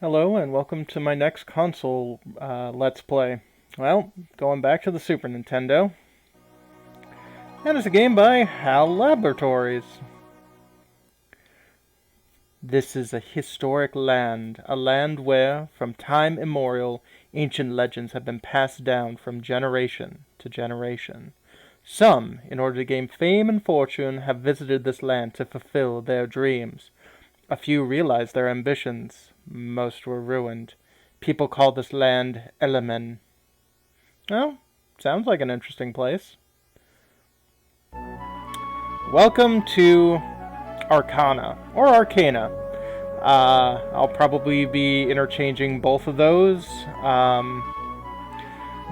Hello and welcome to my next console Let's Play. Well, going back to the Super Nintendo. And it's a game by HAL Laboratories. This is a historic land, a land where, from time immemorial, ancient legends have been passed down from generation to generation. Some, in order to gain fame and fortune, have visited this land to fulfill their dreams. A few realized their ambitions. Most were ruined. People call this land Elemen. Well, sounds like an interesting place. Welcome to Arcana, or Arcana. I'll probably be interchanging both of those.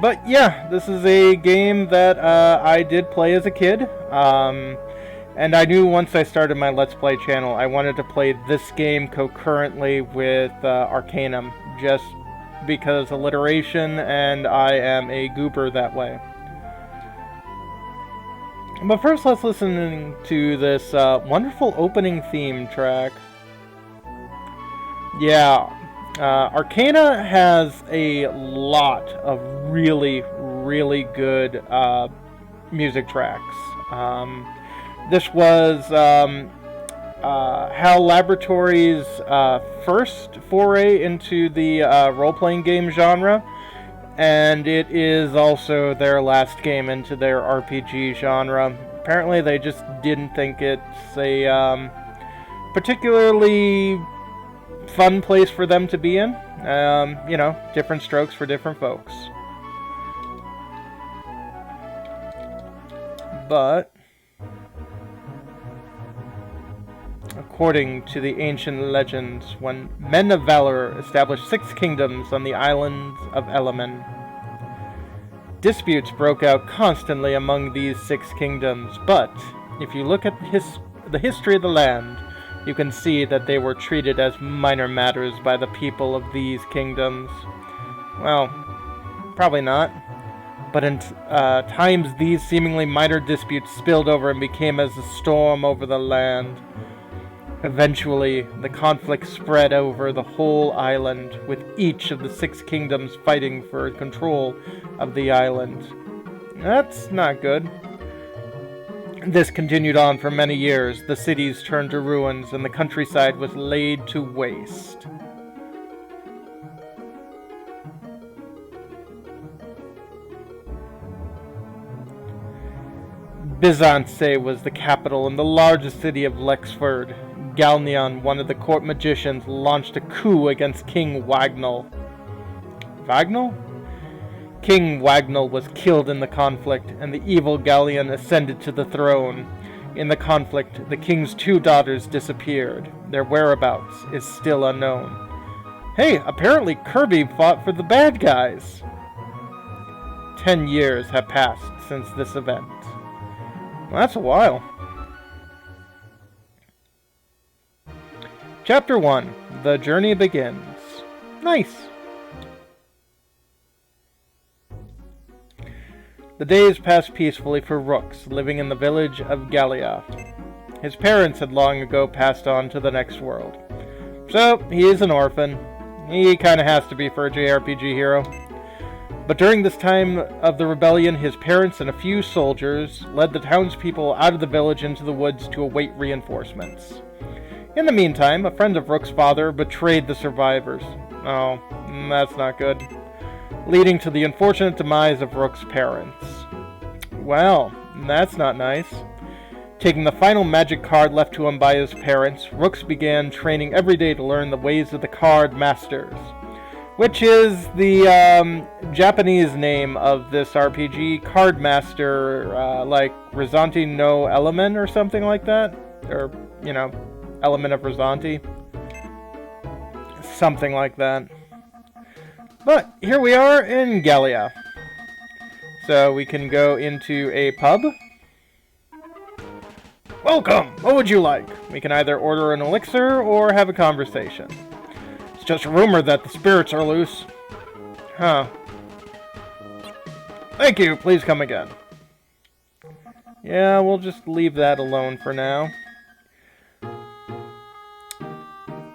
But yeah, this is a game that I did play as a kid. And I knew once I started my Let's Play channel, I wanted to play this game concurrently with Arcana, just because alliteration, and I am a goober that way. But first, let's listen to this wonderful opening theme track. Yeah, Arcana has a lot of really, really good music tracks. This was HAL Laboratories' first foray into the role-playing game genre, and it is also their last game into their RPG genre. Apparently they just didn't think it's a particularly fun place for them to be in. You know, different strokes for different folks. But according to the ancient legends, when men of valor established 6 kingdoms on the islands of Elemen, disputes broke out constantly among these 6 kingdoms, but if you look at the history of the land, you can see that they were treated as minor matters by the people of these kingdoms. Well, probably not. But in times, these seemingly minor disputes spilled over and became as a storm over the land. Eventually, the conflict spread over the whole island, with each of the 6 kingdoms fighting for control of the island. That's not good. This continued on for many years. The cities turned to ruins, and the countryside was laid to waste. Byzance was the capital and the largest city of Lexford. Galneon, one of the court magicians, launched a coup against King Wagnall. Wagnall? King Wagnall was killed in the conflict, and the evil Galleon ascended to the throne. In the conflict, the king's 2 daughters disappeared. Their whereabouts is still unknown. Hey, apparently Kirby fought for the bad guys. 10 years have passed since this event. Well, that's a while. Chapter 1. The Journey Begins. Nice. The days passed peacefully for Rooks, living in the village of Gallia. His parents had long ago passed on to the next world. So, he is an orphan. He kinda has to be for a jRPG hero. But during this time of the rebellion, his parents and a few soldiers led the townspeople out of the village into the woods to await reinforcements. In the meantime, a friend of Rook's father betrayed the survivors. Oh, that's not good. Leading to the unfortunate demise of Rook's parents. Well, that's not nice. Taking the final magic card left to him by his parents, Rooks began training every day to learn the ways of the card masters, which is the Japanese name of this RPG, Card Master, like Rizanti no Elemen or something like that, or, you know, Element of Rizanti. Something like that. But here we are in Gallia. So we can go into a pub. Welcome! What would you like? We can either order an elixir or have a conversation. It's just a rumor that the spirits are loose. Huh. Thank you, please come again. Yeah, we'll just leave that alone for now.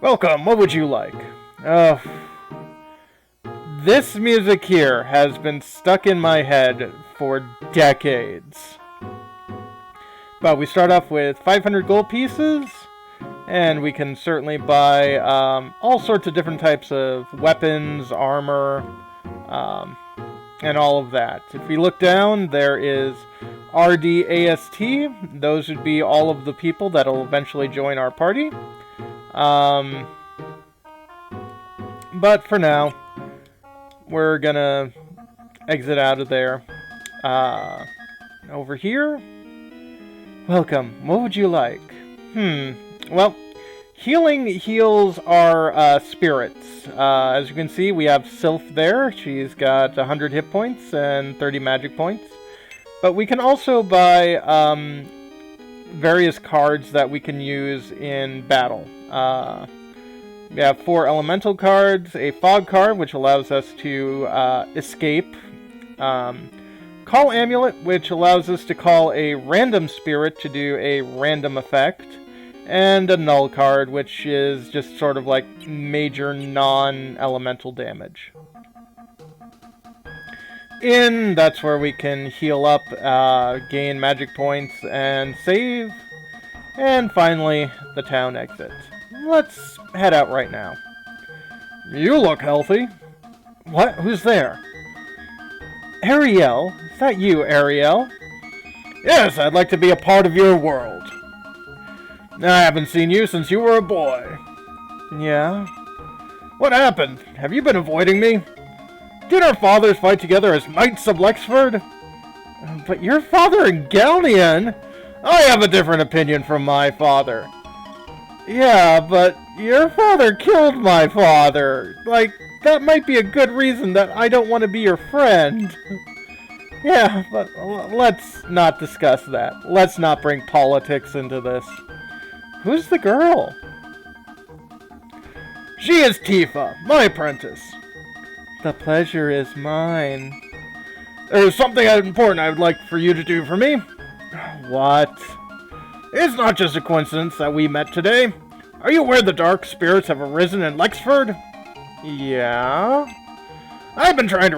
Welcome, what would you like? Oh, this music here has been stuck in my head for decades. But we start off with 500 gold pieces, and we can certainly buy all sorts of different types of weapons, armor, and all of that. If we look down, there is RDAST. Those would be all of the people that will eventually join our party. But for now, we're gonna exit out of there. Over here? Welcome. What would you like? Well, healing heals our spirits. As you can see, we have Sylph there. She's got 100 hit points and 30 magic points. But we can also buy various cards that we can use in battle. We have 4 elemental cards, a fog card, which allows us to escape. Call amulet, which allows us to call a random spirit to do a random effect. And a null card, which is just sort of like major non-elemental damage. That's where we can heal up, gain magic points, and save. And finally, the town exit. Let's head out right now. You look healthy. What? Who's there? Ariel? Is that you, Ariel? Yes, I'd like to be a part of your world. I haven't seen you since you were a boy. Yeah? What happened? Have you been avoiding me? Did our fathers fight together as knights of Lexford? But your father and Galnean? I have a different opinion from my father. Yeah, but your father killed my father. Like, that might be a good reason that I don't want to be your friend. Yeah, but let's not discuss that. Let's not bring politics into this. Who's the girl? She is Tifa, my apprentice. The pleasure is mine. There's something important I would like for you to do for me. What? It's not just a coincidence that we met today. Are you aware the dark spirits have arisen in Lexford? Yeah? I've been trying to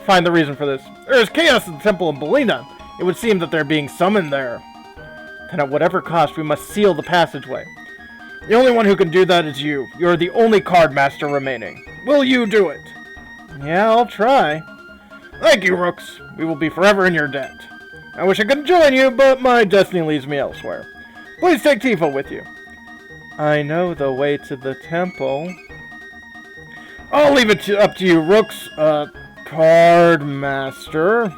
find the reason for this. There is chaos in the temple in Belina. It would seem that they're being summoned there. And at whatever cost, we must seal the passageway. The only one who can do that is you. You're the only card master remaining. Will you do it? Yeah, I'll try. Thank you, Rooks. We will be forever in your debt. I wish I could join you, but my destiny leads me elsewhere. Please take Tifa with you. I know the way to the temple. I'll leave it up to you, Rooks. Card master.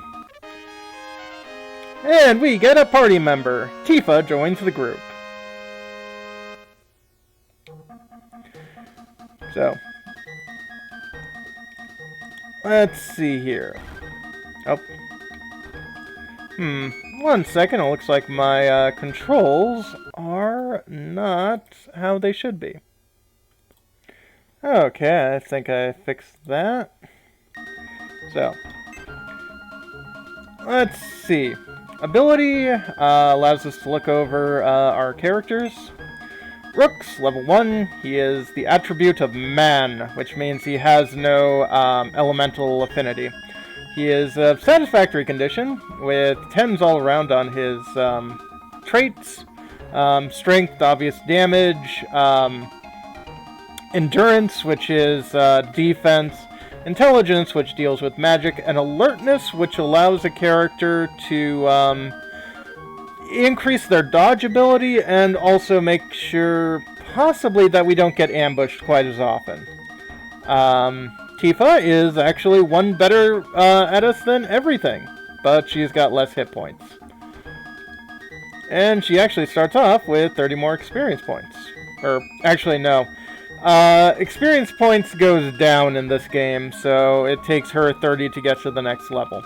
And we get a party member. Tifa joins the group. So, let's see here. Oh. 1 second. It looks like my controls are not how they should be. Okay, I think I fixed that. So, let's see. Ability allows us to look over our characters. Rooks, level 1, he is the attribute of man, which means he has no elemental affinity. He is of satisfactory condition, with 10s all around on his traits. Strength, obvious damage. Endurance, which is defense. Intelligence, which deals with magic. And alertness, which allows a character to increase their dodge ability and also make sure, possibly, that we don't get ambushed quite as often. Tifa is actually one better at us than everything, but she's got less hit points. And she actually starts off with 30 more experience points. Or, actually, no. Experience points goes down in this game, so it takes her 30 to get to the next level.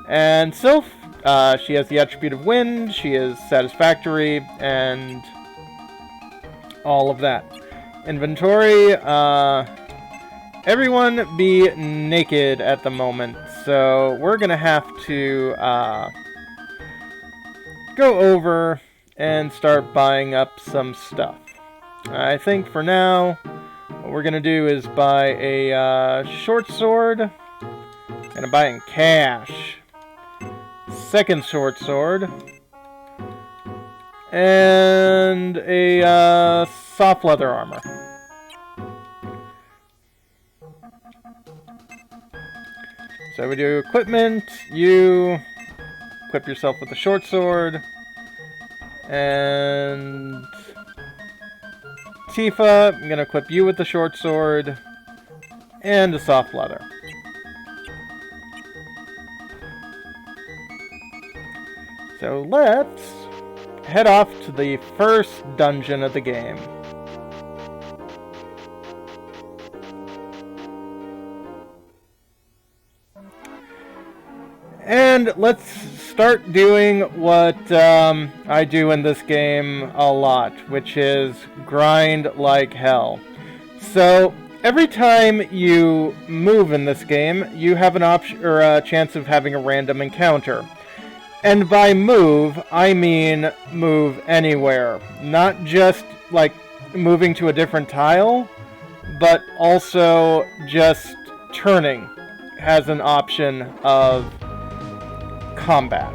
And Sylph, she has the attribute of wind, she is satisfactory, and all of that. Inventory, everyone be naked at the moment, so we're gonna have to go over and start buying up some stuff. I think for now, we're gonna do is buy a short sword. Gonna buy it in cash. Second short sword. And a soft leather armor. So we do equipment. You equip yourself with the short sword. And Tifa, I'm gonna equip you with the short sword. And a soft leather. So let's head off to the first dungeon of the game. And let's start doing what I do in this game a lot, which is grind like hell. So every time you move in this game, you have an option or a chance of having a random encounter. And by move, I mean move anywhere. Not just, like, moving to a different tile, but also just turning has an option of combat.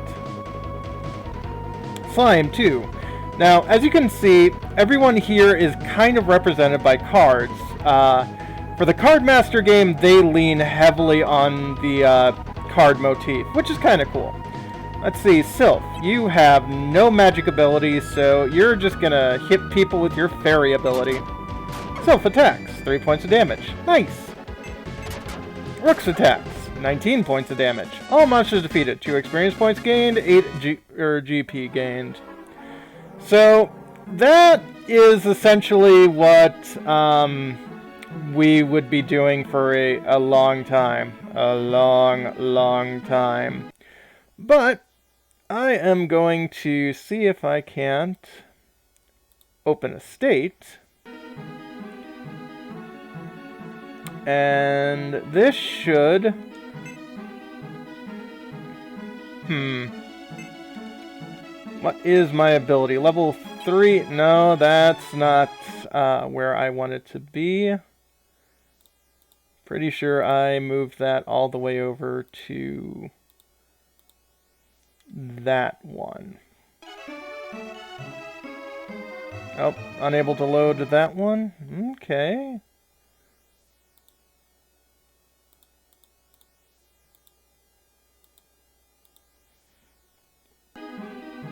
Slime, too. Now, as you can see, everyone here is kind of represented by cards. For the Card Master game, they lean heavily on the card motif, which is kind of cool. Let's see, Sylph, you have no magic ability, so you're just gonna hit people with your fairy ability. Sylph attacks, 3 points of damage. Nice! Rooks attacks, 19 points of damage. All monsters defeated, 2 experience points gained, 8 GP gained. So, that is essentially what we would be doing for a long time. A long time. But I am going to see if I can't open a state. And this should... What is my ability? Level 3? No, that's not where I want it to be. Pretty sure I moved that all the way over to that one. Oh, unable to load that one? Okay.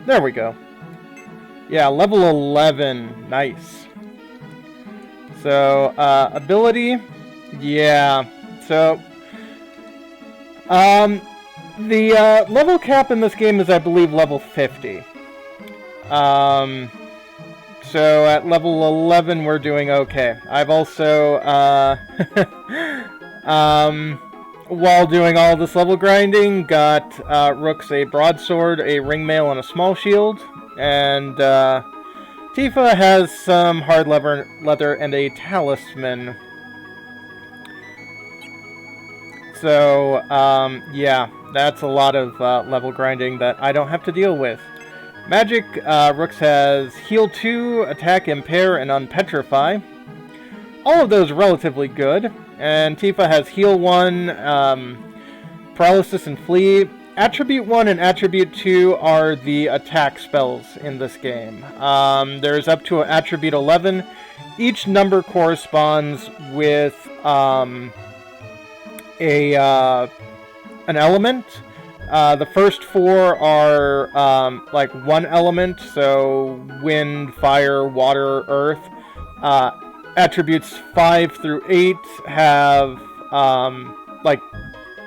There we go. Yeah, level 11. Nice. So, ability. Yeah. So, the level cap in this game is, I believe, level 50. So at level 11, we're doing okay. I've also, while doing all this level grinding, got Rooks a broadsword, a ringmail, and a small shield. And Tifa has some hard leather and a talisman. So, yeah, that's a lot of level grinding that I don't have to deal with. Magic, Rooks has Heal 2, Attack, Impair, and Unpetrify. All of those relatively good. And Tifa has Heal 1, Paralysis, and Flee. Attribute 1 and Attribute 2 are the attack spells in this game. There's up to Attribute 11. Each number corresponds with an element. The first 4 are like one element, so wind, fire, water, earth. Attributes 5 through 8 have like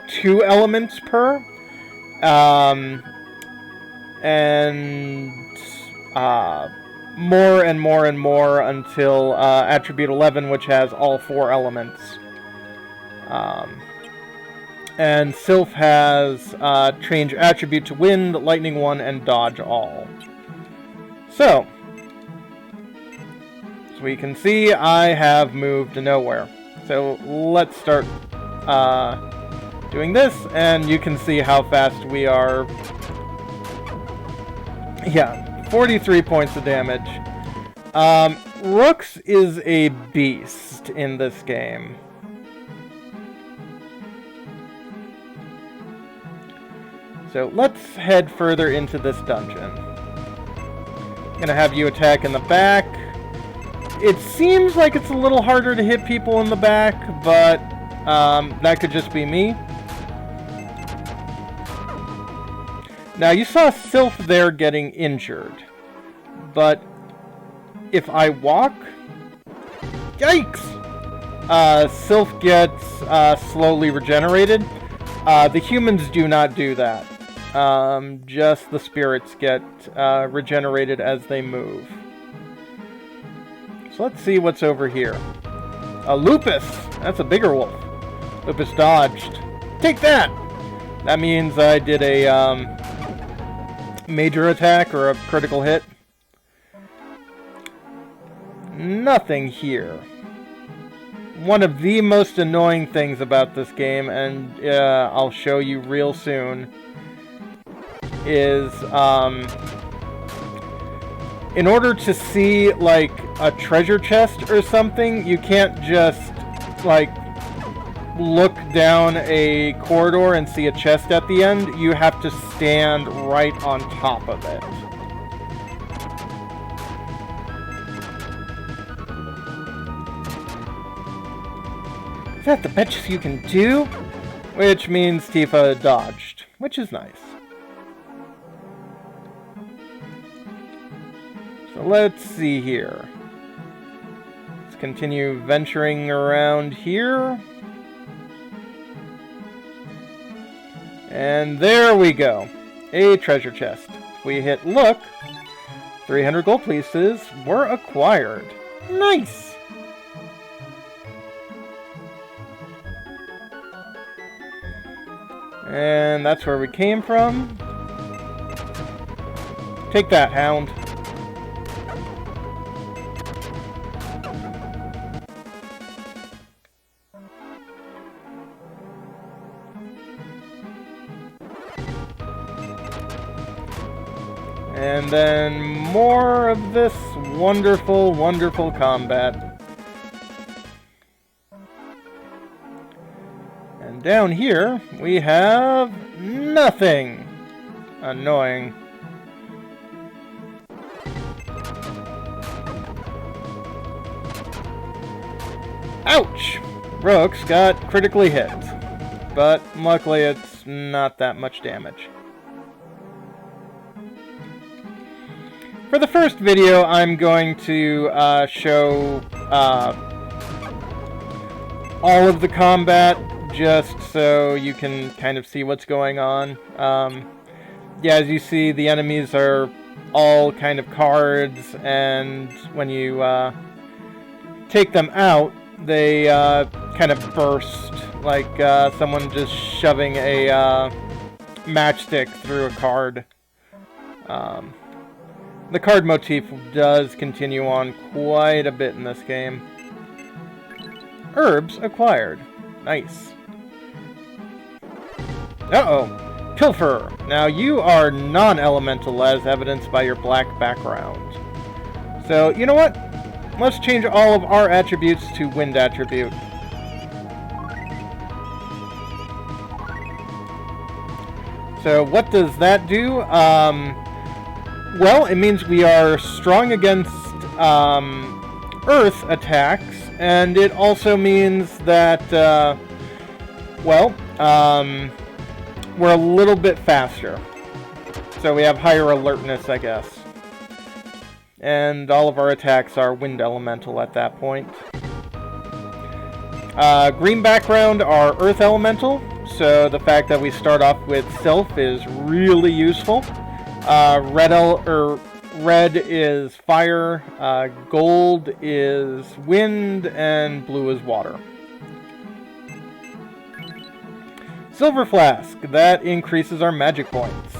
2 elements per. And more and more and more until Attribute 11, which has all 4 elements. And Sylph has change attribute to wind, lightning 1, and dodge all. So we can see I have moved to nowhere. So let's start doing this, and you can see how fast we are. Yeah, 43 points of damage. Rooks is a beast in this game. So let's head further into this dungeon. I'm gonna have you attack in the back. It seems like it's a little harder to hit people in the back, but that could just be me. Now you saw Sylph there getting injured, but if I walk, yikes! Sylph gets slowly regenerated. The humans do not do that. Just the spirits get regenerated as they move. So let's see what's over here. A Lupus! That's a bigger wolf. Lupus dodged. Take that! That means I did a major attack or a critical hit. Nothing here. One of the most annoying things about this game, and I'll show you real soon, is in order to see like a treasure chest or something, you can't just like look down a corridor and see a chest at the end. You have to stand right on top of it. Is that the best you can do? Which means Tifa dodged, which is nice. So let's see here. Let's continue venturing around here. And there we go. A treasure chest. If we hit look, 300 gold pieces were acquired. Nice! And that's where we came from. Take that, hound. And then more of this wonderful, wonderful combat. And down here, we have nothing. Annoying. Ouch! Rooks got critically hit. But luckily it's not that much damage. For the first video, I'm going to show all of the combat, just so you can kind of see what's going on. Yeah, as you see, the enemies are all kind of cards, and when you take them out, they kind of burst, like someone just shoving a matchstick through a card. The card motif does continue on quite a bit in this game. Herbs acquired. Nice. Uh-oh. Pilfer. Now, you are non-elemental as evidenced by your black background. So, you know what? Let's change all of our attributes to wind attribute. So, what does that do? Well, it means we are strong against earth attacks, and it also means that, well, we're a little bit faster. So we have higher alertness, I guess. And all of our attacks are wind elemental at that point. Green background are earth elemental, so the fact that we start off with Sylph is really useful. Red is fire, gold is wind, and blue is water. Silver Flask, that increases our magic points.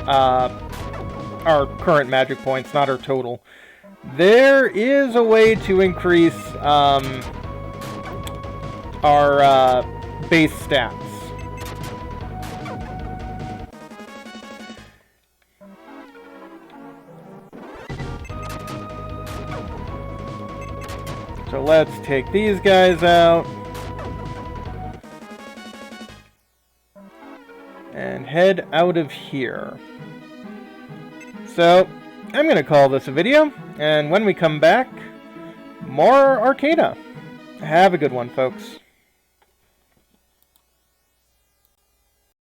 Our current magic points, not our total. There is a way to increase our base stats. So let's take these guys out. And head out of here. So, I'm going to call this a video. And when we come back, more Arcana. Have a good one, folks.